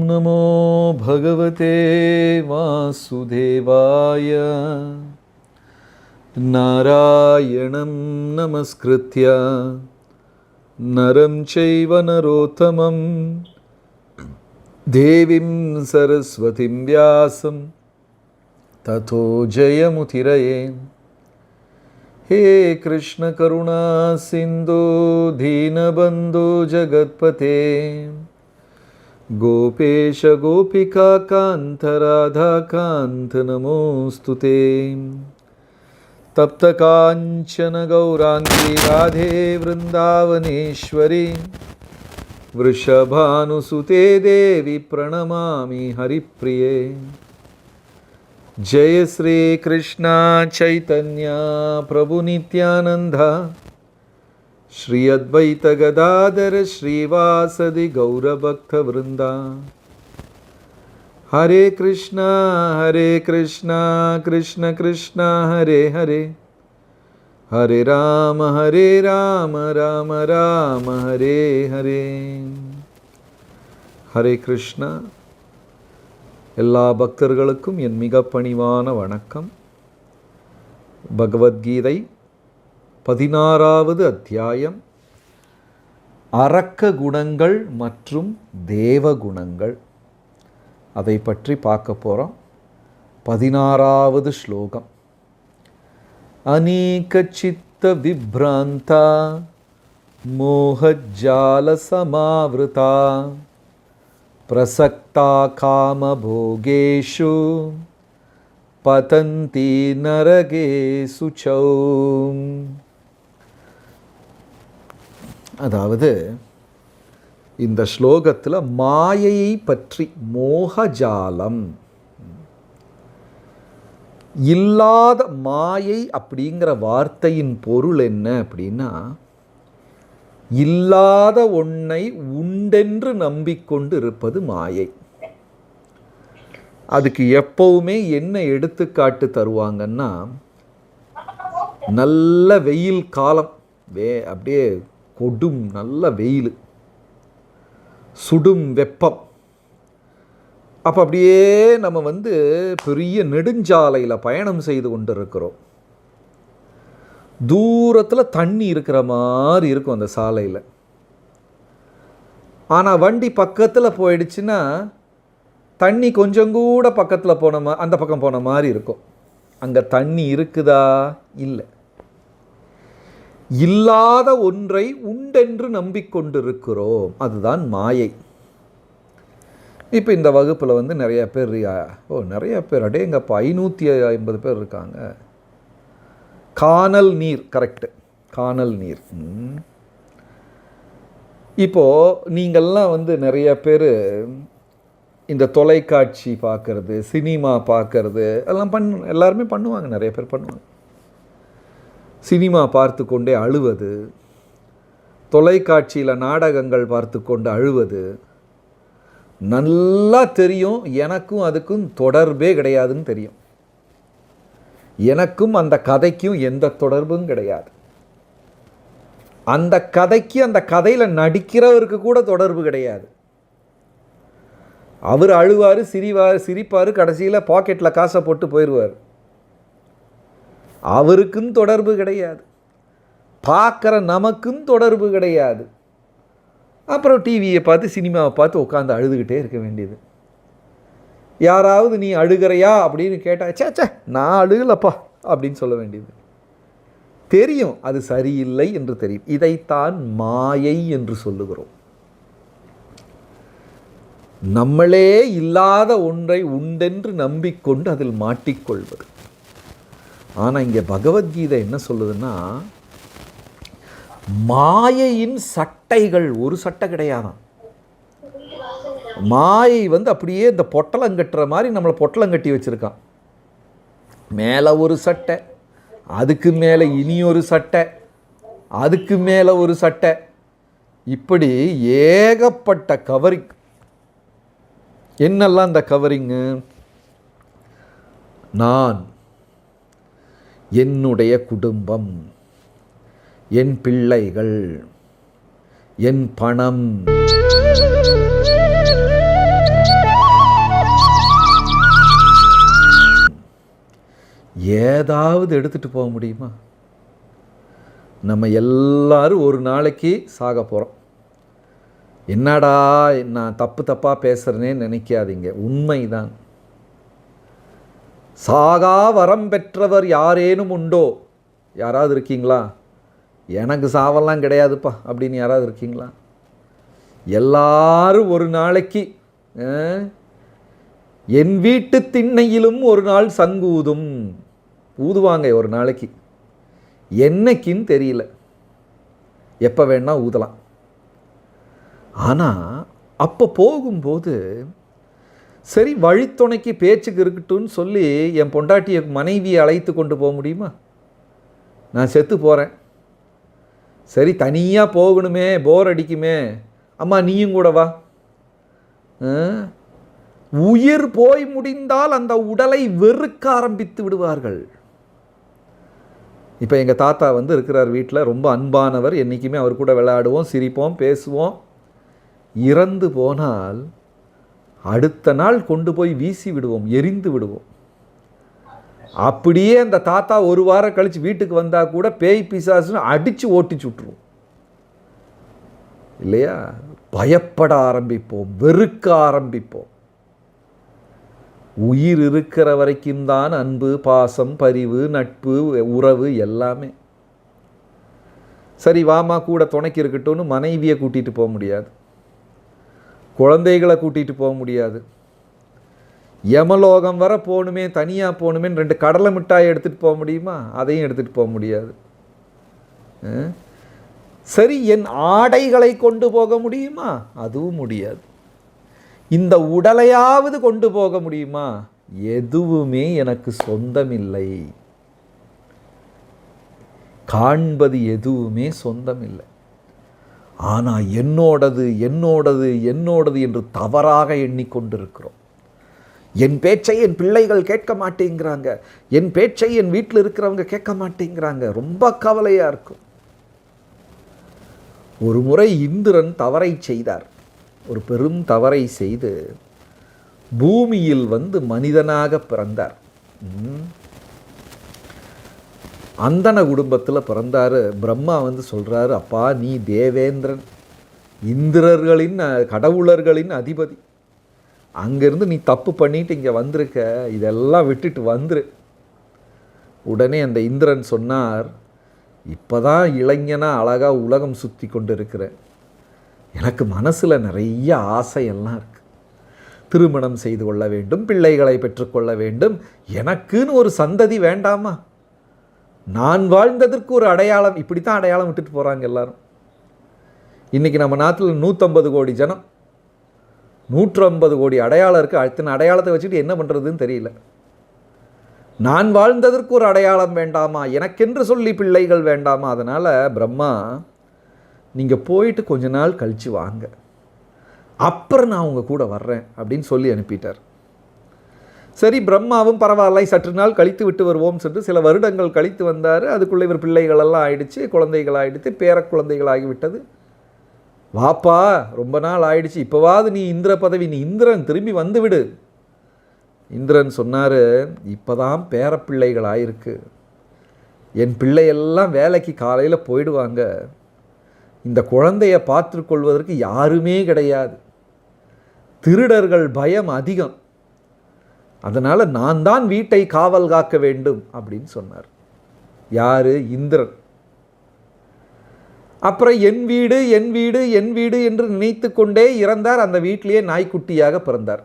नमो भगवते वासुदेवाय नारायणं नमस्कृत्य नरं चैव नरोत्तमं देवीं सरस्वतीं व्यासं ततो जयमुदीरये। हे कृष्ण करुणा सिन्धु दीनबन्धु जगत्पते गोपेश गोपिका कान्त राधा कान्त नमोस्तुते। तप्त कांचन गौरांगी राधे वृंदावनेश्वरी वृषभानुसुते देवी प्रणमामि हरिप्रिये। जय श्री कृष्ण चैतन्य प्रभु नित्यानंद श्री अद्वैत गदाधर श्रीवासदि गौरभक्त वृंदा। हरे कृष्णा कृष्ण कृष्ण हरे हरे, हरे राम राम राम हरे हरे. ஹரே கிருஷ்ணா. எல்லா பக்தர்களுக்கும் என் மிக பணிவான வணக்கம். பகவத்கீதை 16வது அத்தியாயம், அரக்க குணங்கள் மற்றும் தேவ குணங்கள், அதை பற்றி பார்க்க போகிறோம். 16வது ஸ்லோகம். அநேக சித்த விப்ராந்தா மோஹஜால சமாவ்ருதா பிரசக்தா காம போகேஷு பதந்தி நரகே சுச்சௌ. அதாவது இந்த ஸ்லோகத்தில் மாயையை பற்றி, மோகஜாலம், இல்லாத மாயை அப்படிங்கிற வார்த்தையின் பொருள் என்ன அப்படின்னா, இல்லாத ஒன்றை உண்டென்று நம்பிக்கொண்டு இருப்பது மாயை. அதுக்கு எப்பவுமே என்ன எடுத்துக்காட்டு தருவாங்கன்னா, நல்ல வெயில் காலம், அப்படியே கொடும் நல்ல வெயில், சுடும் வெப்பம். அப்போ அப்படியே நம்ம பெரிய நெடுஞ்சாலையில் பயணம் செய்து கொண்டு இருக்கிறோம். தூரத்தில் தண்ணி இருக்கிற மாதிரி இருக்கும் அந்த சாலையில். ஆனால் வண்டி பக்கத்தில் போயிடுச்சுன்னா தண்ணி கொஞ்சம் கூட பக்கத்தில் அந்த பக்கம் போன மாதிரி இருக்கும். அங்கே தண்ணி இருக்குதா? இல்லை. இல்லாத ஒன்றை உண்டென்று நம்பிக்கொண்டிருக்கிறோம், அதுதான் மாயை. இப்போ இந்த வகுப்பில் நிறைய பேர் அடேங்கப்பா 550 பேர் இருக்காங்க. கானல் நீர், கரெக்டு, கானல் நீர். இப்போது நீங்கள்லாம் நிறைய பேர் இந்த தொலைக்காட்சி பார்க்குறது, சினிமா பார்க்குறது எல்லாம் எல்லாருமே பண்ணுவாங்க, நிறைய பேர் பண்ணுவாங்க. சினிமா பார்த்து கொண்டே அழுவது, தொலைக்காட்சியில் நாடகங்கள் பார்த்து கொண்டு அழுவது, நல்லா தெரியும். எனக்கும் அதுக்கும் தொடர்பே கிடையாதுன்னு தெரியும். எனக்கும் அந்த கதைக்கும் எந்த தொடர்பும் கிடையாது. அந்த கதைக்கு அந்த கதையில் நடிக்கிறவருக்கு கூட தொடர்பு கிடையாது. அவர் அழுவார், சிரிப்பார், கடைசியில் பாக்கெட்டில் காசை போட்டு போயிடுவார். அவருக்கும் தொடர்பு கிடையாது, பார்க்குற நமக்கும் தொடர்பு கிடையாது. அப்புறம் டிவியை பார்த்து, சினிமாவை பார்த்து உட்காந்து அழுதுகிட்டே இருக்க வேண்டியது. யாராவது நீ அழுகிறையா அப்படின்னு கேட்டால், சே நான் அழுகலப்பா அப்படின்னு சொல்ல வேண்டியது. தெரியும் அது சரியில்லை என்று தெரியும். இதைத்தான் மாயை என்று சொல்லுகிறோம். நம்மளே இல்லாத ஒன்றை உண்டென்று நம்பிக்கொண்டு அதில் மாட்டிக்கொள்வது. ஆனால் இங்கே பகவத்கீதை என்ன சொல்லுதுன்னா, மாயையின் சட்டைகள் ஒரு சட்டை கிடையாதான். மாயை அப்படியே இந்த பொட்டலம் கட்டுற மாதிரி நம்மளை பொட்டலம் கட்டி வச்சுருக்கான். மேலே ஒரு சட்டை, அதுக்கு மேலே இனி ஒரு சட்டை, அதுக்கு மேலே ஒரு சட்டை, இப்படி ஏகப்பட்ட கவரிங். என்னெல்லாம் இந்த கவரிங்கு? நான், என்னுடைய குடும்பம், என் பிள்ளைகள், என் பணம், ஏதாவது எடுத்துகிட்டு போக முடியுமா? நம்ம எல்லாரும் ஒரு நாளைக்கு சாக போகிறோம். என்னடா நான் தப்பாக பேசுகிறேனே நினைக்காதீங்க, உண்மைதான். சாகா வரம் பெற்றவர் யாரேனும் உண்டோ? யாராவது இருக்கீங்களா? எனக்கு சாவெல்லாம் கிடையாதுப்பா அப்படின்னு யாராவது இருக்கீங்களா? எல்லாரும் ஒரு நாளைக்கு என் வீட்டு திண்ணையிலும் ஒரு நாள் சங்கூதும் ஊதுவாங்க ஒரு நாளைக்கு. என்னைக்குன்னு தெரியல, எப்போ வேணா ஊதலாம். ஆனால் அப்போ போகும்போது சரி வழித்துணைக்கு பேச்சுக்கு இருக்கட்டும்னு சொல்லி என் பொண்டாட்டியை மனைவியை அழைத்து கொண்டு போக முடியுமா? நான் செத்து போகிறேன், சரி தனியாக போகணுமே, போர் அடிக்குமே, அம்மா நீயும் கூட வா. உயிர் போய் முடிந்தால் அந்த உடலை வெறுக்க ஆரம்பித்து விடுவார்கள். இப்போ எங்கள் தாத்தா இருக்கிறார் வீட்டில், ரொம்ப அன்பானவர், என்றைக்குமே அவர் கூட விளையாடுவோம், சிரிப்போம், பேசுவோம். இறந்து போனால் அடுத்த நாள் கொண்டு போய் வீசி விடுவோம், எரிந்து விடுவோம். அப்படியே அந்த தாத்தா ஒரு வாரம் கழித்து வீட்டுக்கு வந்தால் கூட பேய் பிசாசுன்னு அடித்து ஓட்டிச்சு விட்டுருவோம் இல்லையா? பயப்பட ஆரம்பிப்போம், வெறுக்க ஆரம்பிப்போம். உயிர் இருக்கிற வரைக்கும் தான் அன்பு, பாசம், பரிவு, நட்பு, உறவு எல்லாமே. சரி வாமா கூட துணைக்கு இருக்கட்டும்னு மனைவியை கூட்டிகிட்டு போக முடியாது, குழந்தைகளை கூட்டிகிட்டு போக முடியாது. யமலோகம் வர போகணுமே, தனியாக போகணுமேன்னு 2 கடலை மிட்டாயை எடுத்துகிட்டு போக முடியுமா? அதையும் எடுத்துகிட்டு போக முடியாது. சரி என் ஆடைகளை கொண்டு போக முடியுமா? அதுவும் முடியாது. இந்த உடலையாவது கொண்டு போக முடியுமா? எதுவுமே எனக்கு சொந்தமில்லை. காண்பது எதுவுமே சொந்தமில்லை. ஆனால் என்னோடது என்னோடது என்னோடது என்று தவறாக எண்ணிக்கொண்டிருக்கிறோம். என் பேச்சை என் பிள்ளைகள் கேட்க மாட்டேங்கிறாங்க, என் பேச்சை என் வீட்டில் இருக்கிறவங்க கேட்க மாட்டேங்கிறாங்க. ரொம்ப கவலையாக இருக்கும். ஒரு முறை இந்திரன் தவறை செய்தார். ஒரு பெரும் தவறை செய்து பூமியில் மனிதனாக பிறந்தார். அந்தன குடும்பத்தில் பிறந்தார். பிரம்மா சொல்கிறாரு, அப்பா நீ தேவேந்திரன், இந்திரர்களின் கடவுளர்களின் அதிபதி, அங்கேருந்து நீ தப்பு பண்ணிட்டு இங்கே வந்திருக்க, இதெல்லாம் விட்டுட்டு வந்துரு. உடனே அந்த இந்திரன் சொன்னார், இப்போ தான் இளைஞனாக அழகாக உலகம் சுற்றி கொண்டு இருக்கிறேன், எனக்கு மனசில் நிறைய ஆசையெல்லாம் இருக்குது. திருமணம் செய்து கொள்ள வேண்டும், பிள்ளைகளை பெற்றுக்கொள்ள வேண்டும், எனக்குன்னு ஒரு சந்ததி வேண்டாமா? நான் வாழ்ந்ததற்கு ஒரு அடையாளம். இப்படி தான் அடையாளம் விட்டுட்டு போகிறாங்க எல்லாரும். இன்றைக்கி நம்ம நாட்டில் 150 கோடி ஜனம், 150 கோடி அடையாளம் இருக்குது. அத்தனை அடையாளத்தை வச்சுட்டு என்ன பண்ணுறதுன்னு தெரியல. நான் வாழ்ந்ததற்கு ஒரு அடையாளம் வேண்டாமா? எனக்கென்று சொல்லி பிள்ளைகள் வேண்டாமா? அதனால் பிரம்மா, நீங்கள் போயிட்டு கொஞ்ச நாள் கழித்து வாங்க, அப்புறம் நான் உங்கள் கூட வர்றேன் அப்படின்னு சொல்லி அனுப்பிட்டார். சரி பிரம்மாவும் பரவாயில்லை, சற்று நாள் கழித்து விட்டு வருவோம் சென்று சில வருடங்கள் கழித்து வந்தார். அதுக்குள்ளே இவர் பிள்ளைகளெல்லாம் ஆயிடுச்சு, குழந்தைகள் ஆகிடுச்சு, பேர குழந்தைகள் ஆகிவிட்டது. வாப்பா ரொம்ப நாள் ஆயிடுச்சு, இப்போவாது நீ இந்திர பதவி, நீ இந்திரன் திரும்பி வந்து விடு. இந்திரன் சொன்னார், இப்போ தான் பேரப்பிள்ளைகள் ஆயிருக்கு, என் பிள்ளையெல்லாம் வேலைக்கு காலையில் போயிடுவாங்க, இந்த குழந்தையை பார்த்துக்கொள்வதற்கு யாருமே கிடையாது, திருடர்கள் பயம் அதிகம், அதனால் நான் தான் வீட்டை காவல் காக்க வேண்டும் அப்படின்னு சொன்னார். யார்? இந்திரன். அப்புறம் என் வீடு என் வீடு என் வீடு என்று நினைத்து கொண்டே இறந்தார். அந்த வீட்டிலேயே நாய்க்குட்டியாக பிறந்தார்.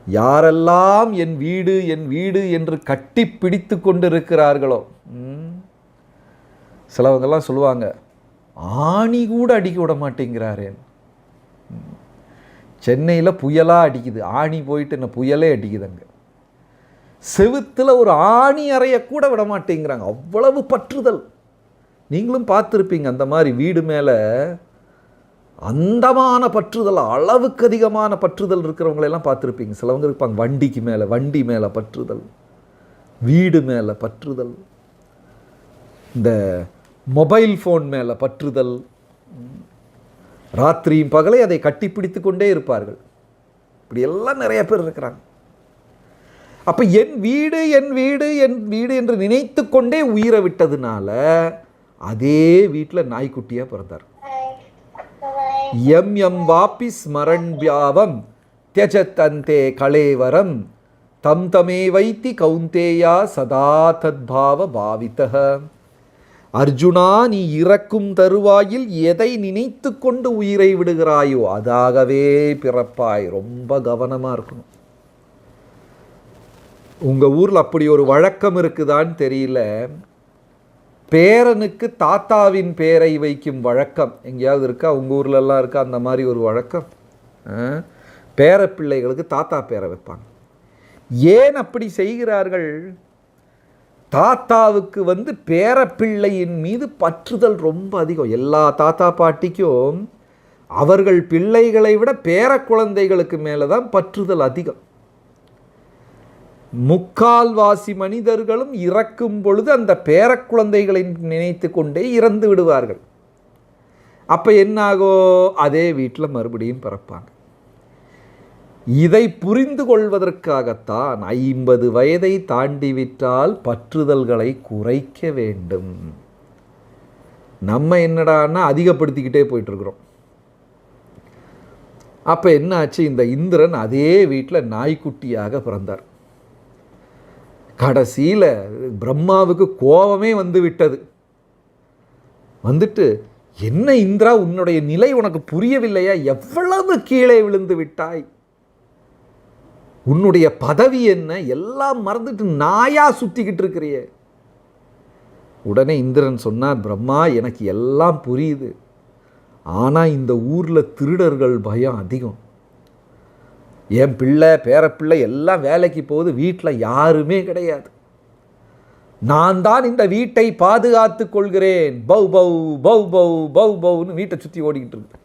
யாரெல்லாம் என் வீடு என் வீடு என்று கட்டி பிடித்து கொண்டு இருக்கிறார்களோ, சிலவங்கெல்லாம் சொல்லுவாங்க, ஆணி கூட அடிக்க விட மாட்டேங்கிறாரேன். சென்னையில் புயலாக அடிக்குது, ஆணி போயிட்டு என்ன புயலே அடிக்குதுங்க. செவுத்தில் ஒரு ஆணி அறைய கூட விட மாட்டேங்கிறாங்க, அவ்வளவு பற்றுதல். நீங்களும் பார்த்துருப்பீங்க அந்த மாதிரி வீடு மேலே அந்தமான பற்றுதல், அளவுக்கு அதிகமான பற்றுதல் இருக்கிறவங்களெல்லாம் பார்த்துருப்பீங்க. சிலவங்க இருப்பாங்க வண்டிக்கு மேலே, வண்டி மேலே பற்றுதல், வீடு மேலே பற்றுதல், இந்த மொபைல் ஃபோன் மேலே பற்றுதல், ராத்திரியும் பகலை அதை கட்டிப்பிடித்து கொண்டே இருப்பார்கள். இப்படி எல்லாம் நிறைய பேர் இருக்கிறாங்க. அப்போ என் வீடு என் வீடு என் வீடு என்று நினைத்து கொண்டே உயிரை விட்டதுனால அதே வீட்டில் நாய்க்குட்டியாக பிறந்தார். எம் எம் வாப்பி ஸ்மரன் வியாவம் தியஜத்தந்தே கலேவரம் தம் தமே வைத்தி கௌந்தேயா சதா தத்பாவ பாவிதஹ. அர்ஜுனா, நீ இறக்கும் தருவாயில் எதை நினைத்து கொண்டு உயிரை விடுகிறாயோ அதாகவே பிறப்பாய். ரொம்ப கவனமாக இருக்கணும். உங்கள் ஊரில் அப்படி ஒரு வழக்கம் இருக்குதான்னு தெரியல. பேரனுக்கு தாத்தாவின் பேரை வைக்கும் வழக்கம் எங்கேயாவது இருக்கா? உங்கள் ஊர்லெல்லாம் இருக்கா அந்த மாதிரி ஒரு வழக்கம்? பேர பிள்ளைகளுக்கு தாத்தா பேரை வைப்பாங்க. ஏன் அப்படி செய்கிறார்கள்? தாத்தாவுக்கு பேரப்பிள்ளையின் மீது பற்றுதல் ரொம்ப அதிகம். எல்லா தாத்தா பாட்டிக்கும் அவர்கள் பிள்ளைகளை விட பேர குழந்தைகளுக்கு மேலே தான் பற்றுதல் அதிகம். முக்கால்வாசி மனிதர்களும் இறக்கும் பொழுது அந்த பேர குழந்தைகளை நினைத்து கொண்டே இறந்து விடுவார்கள். அப்போ என்னாகோ? அதே வீட்டில் மறுபடியும் பிறப்பாங்க. இதை புரிந்து கொள்வதற்காகத்தான் 50 வயதை தாண்டிவிட்டால் பற்றுதல்களை குறைக்க வேண்டும். நம்ம என்னடான்னா அதிகப்படுத்திக்கிட்டே போயிட்டுருக்குறோம். அப்போ என்ன ஆச்சு? இந்த இந்திரன் அதே வீட்டில் நாய்க்குட்டியாக பிறந்தார். கடைசியில் பிரம்மாவுக்கு கோபமே வந்து விட்டது. வந்துட்டு, என்ன இந்திரா, உன்னுடைய நிலை உனக்கு புரியவில்லையா? எவ்வளவு கீழே விழுந்து விட்டாய்? உன்னுடைய பதவி என்ன? எல்லாம் மறந்துட்டு நாயா சுத்திக்கிட்டு இருக்கிறிய. உடனே இந்திரன் சொன்னார், பிரம்மா, எனக்கு எல்லாம் புரியுது. ஆனால் இந்த ஊரில் திருடர்கள் பயம் அதிகம். என் பிள்ளை பேரப்பிள்ளை எல்லாம் வேலைக்கு போகுது, வீட்டில் யாருமே கிடையாது. நான் தான் இந்த வீட்டை பாதுகாத்து கொள்கிறேன். பௌ பௌ பௌ பௌ பௌ பௌன்னு வீட்டை சுற்றி ஓடிக்கிட்டு இருக்கு.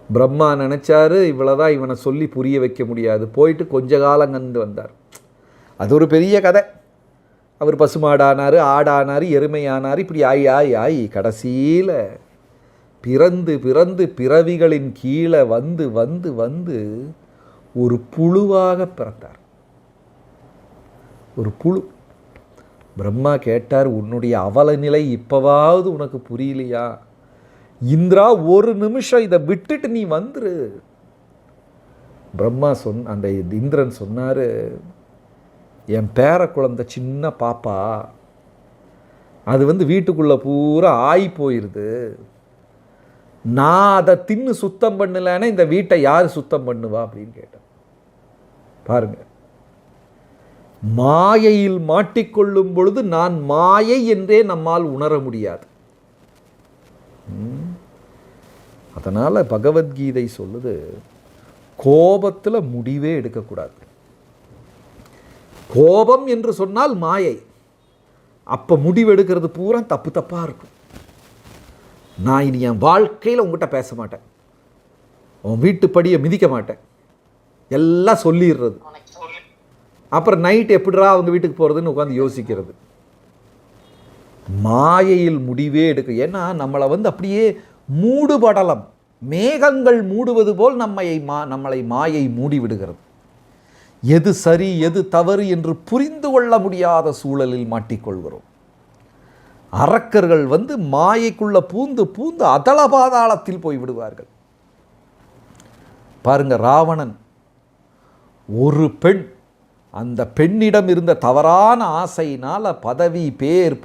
பிரம்மா நினச்சாரு, இவ்வளோதான் இவனை சொல்லி புரிய வைக்க முடியாது. போயிட்டு கொஞ்ச காலம் கண்டு வந்தார். அது ஒரு பெரிய கதை. அவர் பசுமாடானார், ஆடானார், எருமையானார். இப்படி ஆய் கடைசியில் பிறந்து பிறந்து பிறவிகளின் கீழே வந்து வந்து வந்து ஒரு புழுவாக பிறந்தார். ஒரு புழு. பிரம்மா கேட்டார், உன்னுடைய அவல நிலை இப்போவாவது உனக்கு புரியலையா? இந்திரா, ஒரு நிமிஷம் இதை விட்டுட்டு நீ வந்துரு. பிரம்மா அந்த இந்திரன் சொன்னார், என் பேர குழந்தை சின்ன பாப்பா, அது வீட்டுக்குள்ளே பூரா ஆய் போயிடுது. நான் அதை தின்னு சுத்தம் பண்ணலைன்னா இந்த வீட்டை யார் சுத்தம் பண்ணுவா அப்படின்னு கேட்டேன். பாருங்க, மாயையில் மாட்டிக்கொள்ளும் பொழுது நான் மாயை என்றே நம்மால் உணர முடியாது. அதனால் பகவத்கீதை சொல்லுது, கோபத்தில் முடிவே எடுக்கக்கூடாது. கோபம் என்று சொன்னால் மாயை. அப்போ முடிவெடுக்கிறது பூரா தப்பு தப்பாக இருக்கும். நான் இனி என் வாழ்க்கையில் உங்ககிட்ட பேச மாட்டேன், உன் வீட்டுப்படியை மிதிக்க மாட்டேன், எல்லாம் சொல்லிடுறது. அப்புறம் நைட் எப்படிரா அவங்க வீட்டுக்கு போகிறதுன்னு உட்காந்து யோசிக்கிறது. மாயையில் முடிவே எடுக்க. ஏன்னா நம்மளை அப்படியே மூடுபடலம், மேகங்கள் மூடுவது போல் நம்மளை மாயை மூடி விடுகிறது. எது சரி எது தவறு என்று புரிந்து கொள்ள முடியாத சூழலில் மாட்டிக்கொள்கிறோம். அரக்கர்கள் மாயைக்குள்ள பூந்து பூந்து அதள பாதாளத்தில் போய் விடுவார்கள். பாருங்க, ராவணன் ஒரு பெண், அந்த பெண்ணிடம் இருந்த தவறான ஆசையினால் பதவி பேர்